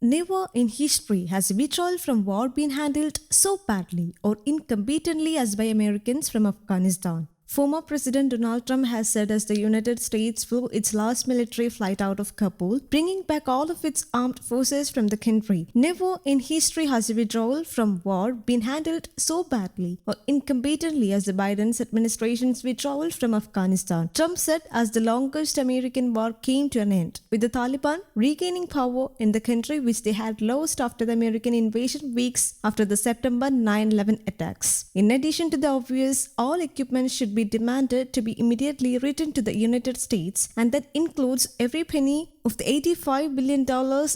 Never in history has withdrawal from war been handled so badly or incompetently as by Americans from Afghanistan. Former President Donald Trump has said as the United States flew its last military flight out of Kabul, bringing back all of its armed forces from the country. Never in history has a withdrawal from war been handled so badly or incompetently as the Biden's administration's withdrawal from Afghanistan, Trump said as the longest American war came to an end, with the Taliban regaining power in the country which they had lost after the American invasion weeks after the September 9/11 attacks. In addition to the obvious, all equipment should be demanded to be immediately returned to the United States, and that includes every penny of the $85 billion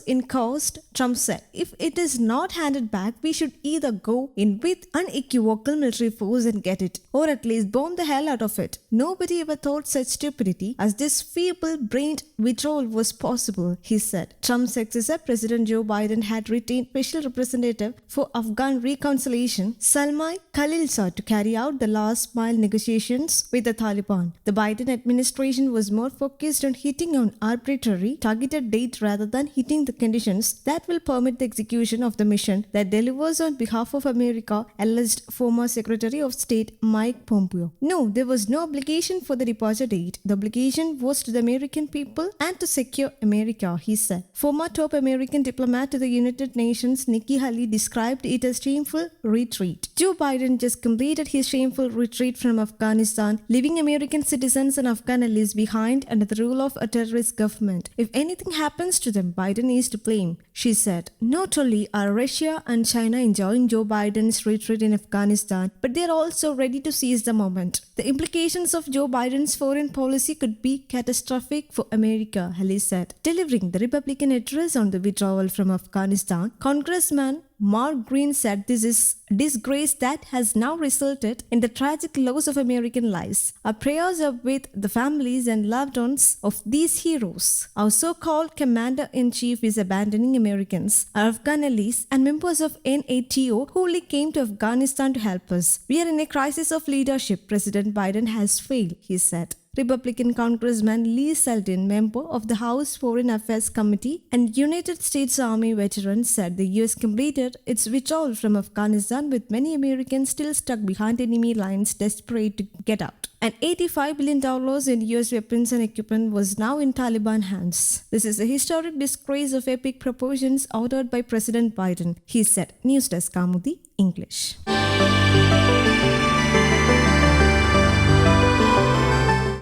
in cost, Trump said. If it is not handed back, we should either go in with unequivocal military force and get it, or at least bomb the hell out of it. Nobody ever thought such stupidity as this feeble-brained withdrawal was possible, he said. Trump's successor, President Joe Biden, had retained Special Representative for Afghan Reconciliation, Salmai Khalilzad, to carry out the last-mile negotiations with the Taliban. The Biden administration was more focused on hitting an arbitrary, targeted date rather than hitting the conditions that will permit the execution of the mission that delivers on behalf of America, alleged former Secretary of State Mike Pompeo. No, there was no obligation for the departure date. The obligation was to the American people and to secure America, he said. Former top American diplomat to the United Nations Nikki Haley described it as shameful retreat. Joe Biden just completed his shameful retreat from Afghanistan, leaving American citizens and Afghan allies behind under the rule of a terrorist government. If anything happens to them, Biden is to blame, she said. Not only are Russia and China enjoying Joe Biden's retreat in Afghanistan, but they are also ready to seize the moment. The implications of Joe Biden's foreign policy could be catastrophic for America, Haley said. Delivering the Republican address on the withdrawal from Afghanistan, Congressman Mark Green said this is disgrace that has now resulted in the tragic loss of American lives. Our prayers are with the families and loved ones of these heroes. Our so-called commander-in-chief is abandoning Americans, our Afghan allies and members of NATO who only came to Afghanistan to help us. We are in a crisis of leadership. President Biden has failed, he said. Republican Congressman Lee Zeldin, member of the House Foreign Affairs Committee and United States Army veteran, said the U.S. completed its withdrawal from Afghanistan with many Americans still stuck behind enemy lines desperate to get out. And $85 billion in U.S. weapons and equipment was now in Taliban hands. This is a historic disgrace of epic proportions ordered by President Biden, he said. News Desk Kamudi, English.